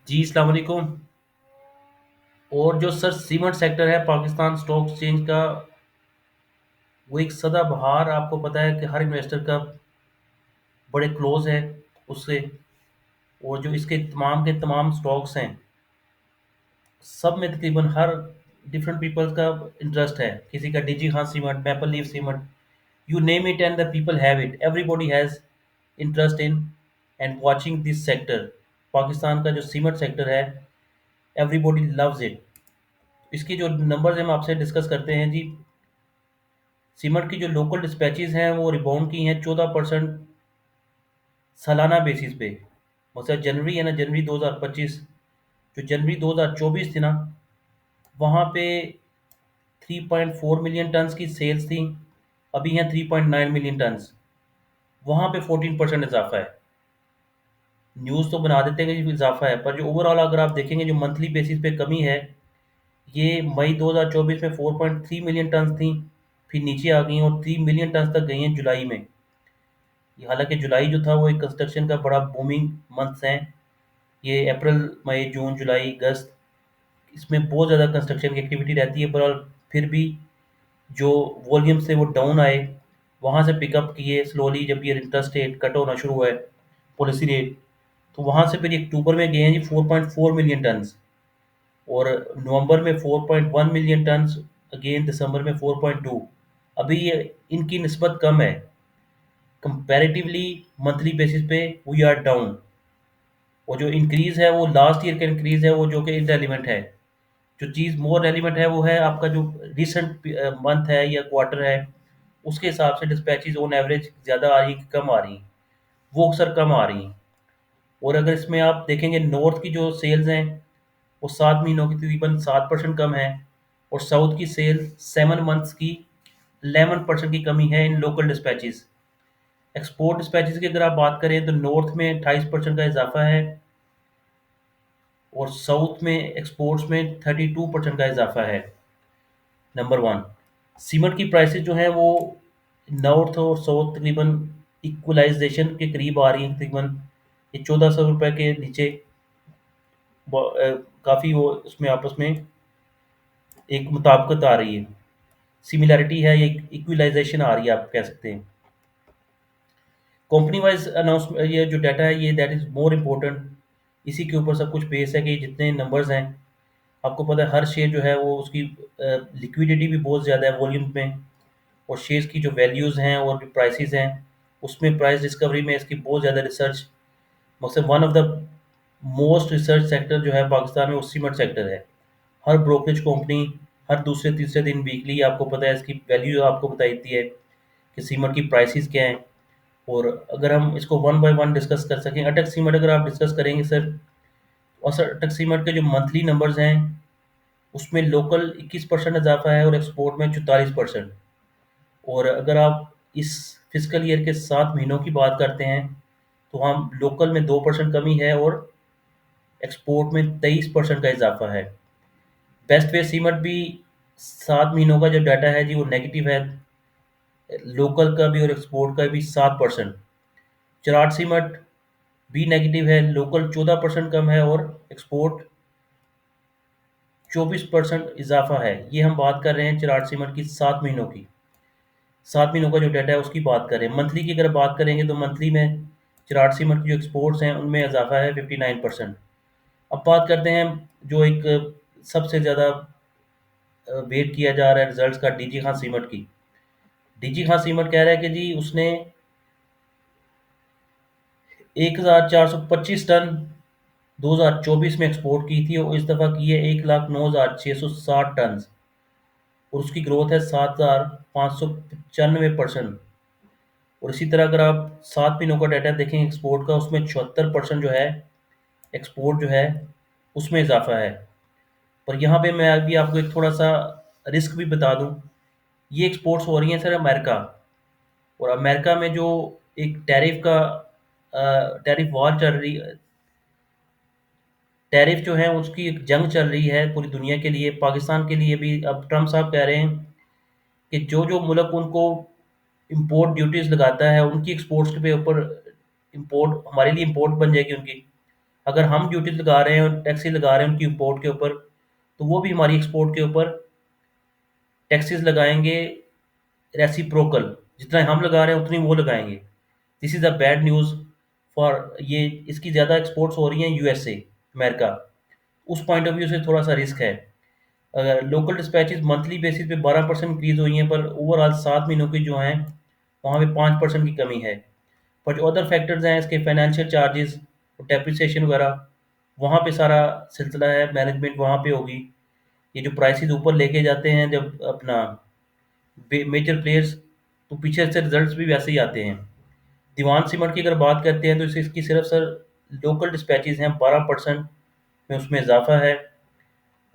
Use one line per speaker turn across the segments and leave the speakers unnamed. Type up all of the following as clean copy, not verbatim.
जी अस्सलाम वालेकुम। और जो सर सीमेंट सेक्टर है पाकिस्तान स्टॉक एक्सचेंज का, वो एक सदाबहार, आपको पता है कि हर इन्वेस्टर का बड़े क्लोज है उससे। और जो इसके तमाम के तमाम स्टॉक्स हैं, सब में तकरीबन हर डिफरेंट पीपल्स का इंटरेस्ट है। किसी का DG Khan cement, maple leaf cement, you name it and the people have it. Everybody has interest in and watching this sector. Pakistan का जो सीमेंट सेक्टर है, एवरीबॉडी लव्स इट। इसके जो नंबर्स हम आपसे डिस्कस करते हैं जी। सीमेंट की जो लोकल डिस्पैचेस हैं वो रिबाउंड की हैं 14% सालाना बेसिस पे। मतलब जनवरी है ना, जनवरी 2025, जो जनवरी 2024 थी ना, वहाँ पे 3.4 मिलियन टन्स की सेल्स थी। अभी हैं 3.9 मिलियन टन्स। वहाँ पे 14% इजाफा है। न्यूज़ तो बना देते हैं कि इजाफा है, पर जो ओवरऑल अगर आप देखेंगे जो मंथली बेसिस पे कमी है, ये मई 2024 में 4.3 मिलियन टन्स थी, फिर नीचे आ गई और 3 मिलियन टन्स तक गई हैं जुलाई में। हालांकि जुलाई जो था वो एक कंस्ट्रक्शन का बड़ा बूमिंग मंथ्स हैं। ये अप्रैल, मई, जून, जुलाई, अगस्त, इसमें बहुत ज़्यादा कंस्ट्रक्शन की एक्टिविटी रहती है, पर फिर भी जो वॉल्यूम से वो डाउन आए, वहाँ से पिकअप किए स्लोली जब ये इंटरेस्ट रेट कट होना शुरू हुआ है, पॉलिसी रेट, तो वहाँ से फिर अक्टूबर में गए हैं जी 4.4 मिलियन टन्स, और नवंबर में 4.1 मिलियन टन्स, अगेन दिसंबर में 4.2। अभी ये इनकी निस्बत कम है कंपैरेटिवली। मंथली बेसिस पे वी आर डाउन। वो जो इंक्रीज़ है वो लास्ट ईयर का इंक्रीज़ है, वो जो कि इररेलेवेंट है। जो चीज़ मोर रेलिवेंट है वो है आपका जो रिसेंट मंथ है या क्वार्टर है, उसके हिसाब से डिस्पैचेस ऑन एवरेज ज़्यादा आ रही हैं कि कम आ रही हैं? वो अक्सर कम आ रही हैं। और अगर इसमें आप देखेंगे नॉर्थ की जो सेल्स हैं, वो 7 महीनों की तकरीबन 7% कम है, और साउथ की सेल 7 मंथ्स की 11% की कमी है इन लोकल डिस्पैचेस। एक्सपोर्ट डिस्पैचेस की अगर आप बात करें तो नॉर्थ में 28% का इजाफा है, और साउथ में एक्सपोर्ट्स में 32% का इजाफा है। नंबर वन, सीमेंट की प्राइसेस जो हैं वो नॉर्थ और साउथ तकरीबन इक्वलाइजेशन के करीब आ रही हैं। तकरीबन ये 1400 रुपये के नीचे काफ़ी वो उसमें आपस में एक मुताबिकत आ रही है, सिमिलैरिटी है, ये इक्वलाइजेशन आ रही है, आप कह सकते हैं। कंपनी वाइज अनाउंस ये जो डाटा है, ये दैट इज़ मोर इम्पोर्टेंट। इसी के ऊपर सब कुछ बेस है कि जितने नंबर्स हैं, आपको पता है हर शेयर जो है वो उसकी लिक्विडिटी भी बहुत ज़्यादा है वॉल्यूम में, और शेयर्स की जो वैल्यूज़ हैं और जो प्राइसेस हैं, उसमें प्राइस डिस्कवरी में इसकी बहुत ज़्यादा रिसर्च, मतलब one of the most research sector जो है पाकिस्तान में वो सीमेंट सेक्टर है। हर ब्रोकरेज कंपनी हर दूसरे तीसरे दिन वीकली आपको पता है इसकी वैल्यू आपको बताई देती है कि सीमेंट की प्राइसेस क्या हैं। और अगर हम इसको वन बाय वन डिस्कस कर सकें, अटक सीमेंट अगर आप डिस्कस करेंगे सर, और सर अटक सीमेंट के जो मंथली नंबर्स हैं, उसमें लोकल 21% इजाफा है और एक्सपोर्ट में 44%। और अगर आप इस फिजिकल ईयर के 7 महीनों की बात करते हैं, तो हम लोकल में 2% कमी है और एक्सपोर्ट में 23% का इजाफा है। बेस्ट वे सीमेंट भी 7 महीनों का जो डाटा है जी वो नेगेटिव है, लोकल का भी और एक्सपोर्ट का भी 7%। चराट सीमेंट भी नेगेटिव है, लोकल 14% कम है और एक्सपोर्ट 24% इजाफा है। ये हम बात कर रहे हैं चराट सीमेंट की 7 महीनों की। 7 महीनों का जो डाटा है उसकी बात करें, मंथली की अगर बात करेंगे तो मंथली में चराट सीमेंट की जो एक्सपोर्ट्स हैं उनमें इजाफा है 59%। अब बात करते हैं जो एक सबसे ज़्यादा वेट किया जा रहा है रिजल्ट्स का, डीजी खान सीमेंट की। डीजी खान सीमेंट कह रहा है कि जी उसने 1425 टन 2024 में एक्सपोर्ट की थी, और इस दफ़ा की है 1,09,660 टन, और उसकी ग्रोथ है 7,595%। और इसी तरह अगर आप 7 महीनों का डाटा देखें एक्सपोर्ट का, उसमें 76% जो है एक्सपोर्ट जो है उसमें इजाफा है। पर यहाँ पे मैं अभी आपको एक थोड़ा सा रिस्क भी बता दूं। ये एक्सपोर्ट्स हो रही हैं सर अमेरिका, और अमेरिका में जो एक टैरिफ वॉर चल रही, टैरिफ जो है उसकी एक जंग चल रही है पूरी दुनिया के लिए, पाकिस्तान के लिए भी। अब ट्रम्प साहब कह रहे हैं कि जो जो मुल्क उनको इंपोर्ट ड्यूटीज लगाता है, उनकी एक्सपोर्ट्स के ऊपर इंपोर्ट हमारे लिए इंपोर्ट बन जाएगी उनकी। अगर हम ड्यूटी लगा रहे हैं और टैक्सी लगा रहे हैं उनकी इम्पोर्ट के ऊपर, तो वो भी हमारी एक्सपोर्ट के ऊपर टैक्सेस लगाएंगे रेसिप्रोकल। जितना हम लगा रहे हैं उतनी वो लगाएंगे। This is a bad news for ये। इसकी ज़्यादा एक्सपोर्ट्स हो रही हैं यूएसए, अमेरिका। उस पॉइंट ऑफ व्यू से थोड़ा सा रिस्क है। लोकल डिस्पैचेस मंथली बेसिस पे 12% इंक्रीज हुई हैं, पर ओवरऑल 7 महीनों की जो हैं वहाँ पे 5% की कमी है। पर जो अदर फैक्टर्स हैं इसके, फाइनेंशियल चार्जेस, डेप्रिसिएशन वगैरह, वहाँ पे सारा सिलसिला है, मैनेजमेंट वहाँ पे होगी। ये जो प्राइसेस ऊपर लेके जाते हैं जब अपना मेजर प्लेयर्स, तो पीछे से रिजल्ट्स भी वैसे ही आते हैं। दीवान सीमेंट की अगर बात करते हैं तो इसकी सिर्फ सर लोकल डिस्पैचेस हैं 12% में, उसमें इजाफा है।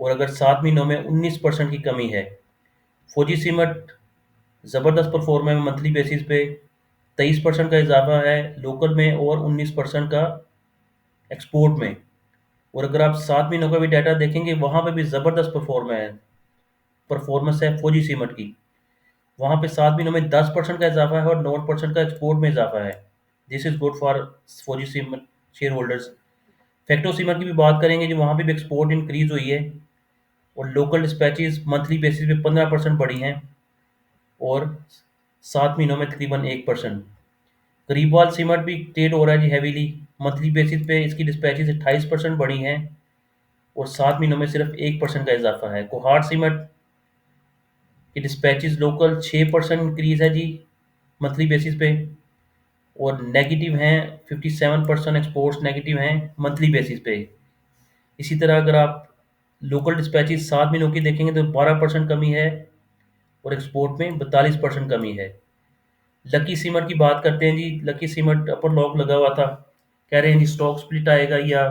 और अगर 7 महीनों में 19% की कमी है। फौजी सीमेंट ज़बरदस्त परफॉर्म है मंथली बेसिस पे, 23% का इजाफा है लोकल में और 19% का एक्सपोर्ट में। और अगर आप 7 महीनों का भी डाटा देखेंगे वहाँ पे भी ज़बरदस्त परफॉर्मेंस है फौजी सीमेंट की। वहाँ पे 7 महीनों में 10% का इजाफा है और 9% का एक्सपोर्ट में इजाफा है। दिस इज़ गुड फॉर फौजी cement share holders. Facto cement की भी बात करेंगे जो वहाँ पे भी एक्सपोर्ट इंक्रीज हुई है और लोकल डिस्पैचेस मंथली बेसिस पे 15% बढ़ी हैं और 7 महीनों में तकरीबन 1%। गरीबवाल सीमेंट भी ट्रेड हो रहा है जी हैवीली। मंथली बेसिस पे इसकी डिस्पैचेस 28% बढ़ी हैं और 7 महीनों में सिर्फ 1% का इजाफा है। कोहाट सीमेंट की डिस्पैचेस लोकल 6% इंक्रीज है जी मंथली बेसिस पे, और नेगेटिव हैं 57%, एक्सपोर्ट्स नेगेटिव हैं मंथली बेसिस पे। इसी तरह अगर आप लोकल डिस्पैचेस 7 महीनों की देखेंगे तो 12% कमी है और एक्सपोर्ट में 42% कमी है। लकी सीमेंट की बात करते हैं जी। लकी सीमेंट अपर लॉक लगा हुआ था, कह रहे हैं जी स्टॉक स्प्लिट आएगा, या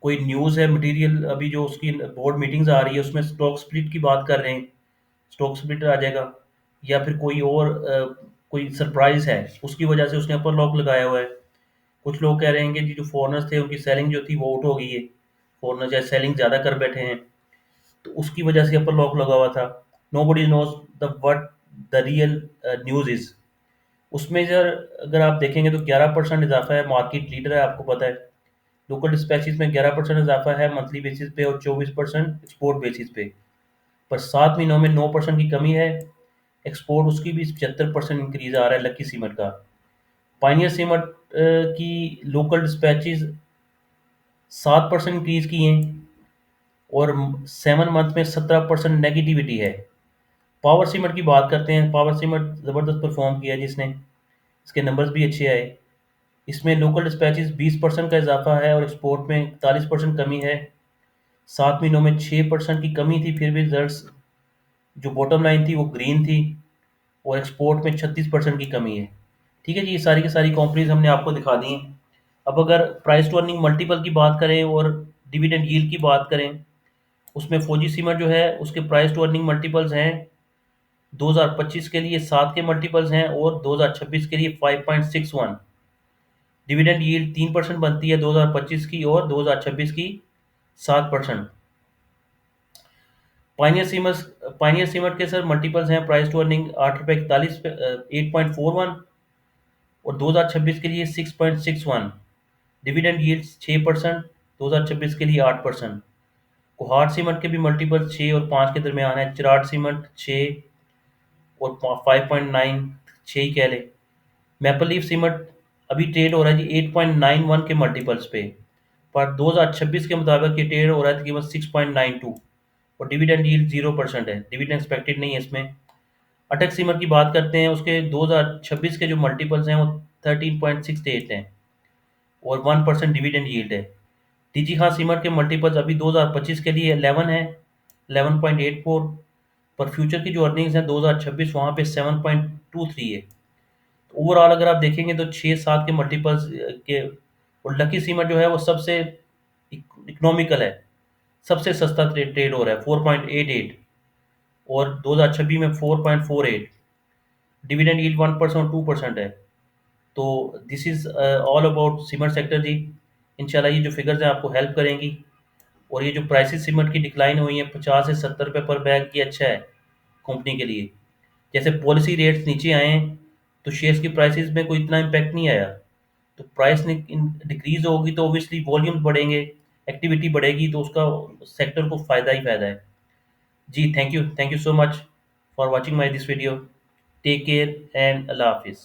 कोई न्यूज़ है मटेरियल अभी जो उसकी बोर्ड मीटिंग्स आ रही है उसमें स्टॉक स्प्लिट की बात कर रहे हैं, स्टॉक स्प्लिट आ जाएगा, या फिर कोई और कोई सरप्राइज है उसकी वजह से उसने अपर लॉक लगाया हुआ है। कुछ लोग कह रहे हैं कि जी जो फॉरनर्स थे उनकी सेलिंग जो थी वो आउट हो गई है, फॉरनर चाहे सेलिंग ज़्यादा कर बैठे हैं तो उसकी वजह से अपर लॉक लगा हुआ था। Nobody knows the what the real news is. उसमें सर अगर आप देखेंगे तो 11% इजाफा है, मार्केट लीडर है आपको पता है। लोकल डिस्पैचेस में 11% इजाफा है मंथली बेसिस पे और 24% एक्सपोर्ट बेसिस पे। पर 7 महीनों में 9% की कमी है। एक्सपोर्ट उसकी भी 75% इंक्रीज आ रहा है लकी सीमेंट का। पाइनियर सीमेंट की लोकल डिस्पैचेस 7% इंक्रीज की हैं और 7 मंथ में 17% नेगेटिविटी है। पावर सीमेंट की बात करते हैं। पावर सीमेंट ज़बरदस्त परफॉर्म किया है जिसने, इसके नंबर्स भी अच्छे आए। इसमें लोकल डिस्पैचेस 20% का इजाफा है और एक्सपोर्ट में 41% कमी है। 7 महीनों में 6% की कमी थी, फिर भी रिजल्ट्स जो बॉटम लाइन थी वो ग्रीन थी और एक्सपोर्ट में 36% की कमी है। ठीक है जी, ये सारी की सारी कंपनीज हमने आपको दिखा दी हैं। अब अगर प्राइस टू अर्निंग मल्टीपल की बात करें और डिविडेंड यील्ड की बात करें, उसमें फौजी सीमेंट जो है उसके प्राइस टू अर्निंग मल्टीपल्स हैं 2025 के लिए 7 के मल्टीपल्स हैं और 2026 के लिए 5.61। डिविडेंड यील्ड 3% बनती है 2025 की और 2026 की 7%। पाइनियर सीमेंट के सर मल्टीपल्स हैं प्राइस टू अर्निंग 8 रुपये 41 8.41 और 2026 के लिए 6.61। डिविडेंड यील्ड 6%, 2026 के लिए 8%। कोहाट सीमेंट के भी मल्टीपल 6 और 5 के दरमियान है। चिराट सीमेंट 6 और 5.9, 6 ही कह लें। मैपल लीफ सीमेंट अभी ट्रेड हो रहा है जी 8.91 के मल्टीपल्स पे, पर 2026 के मुताबिक ये ट्रेड हो रहा है तकरीबन 6.92 और डिविडेंड यील्ड 0% है, डिविडेंड एक्सपेक्टेड नहीं है इसमें। अटक सीमेंट की बात करते हैं, उसके 2026 के जो मल्टीपल्स हैं वो 13.68 हैं और 1% डिविडेंड यील्ड है। टीजी खान सीमेंट के मल्टीपल्स अभी 2025 के लिए 11 है, 11.84, पर फ्यूचर की जो अर्निंग्स हैं 2026 वहाँ पे 7.23 है। ओवरऑल अगर आप देखेंगे तो 6-7 के मल्टीपल्स के, और लकी सीमेंट जो है वो सबसे इकोनॉमिकल है, सबसे सस्ता ट्रेड हो रहा है 4.88 और 2026 में 4.48। डिविडेंड यील्ड 1% और 2% है। तो this is all about cement sector जी। इंशाल्लाह ये जो फिगर्स हैं आपको हेल्प करेंगी। और ये जो प्राइसेस सीमेंट की डिक्लाइन हुई है 50 से 70 रुपये पर बैग, ये अच्छा है कंपनी के लिए। जैसे पॉलिसी रेट्स नीचे आए हैं तो शेयर्स की प्राइसेस में कोई इतना इम्पैक्ट नहीं आया, तो प्राइस डिक्रीज होगी तो ऑब्वियसली वॉल्यूम्स बढ़ेंगे, एक्टिविटी बढ़ेगी, तो उसका सेक्टर को फ़ायदा ही फ़ायदा है। जी, thank you so much for watching my this video. Take care and अल्लाह हाफिज़।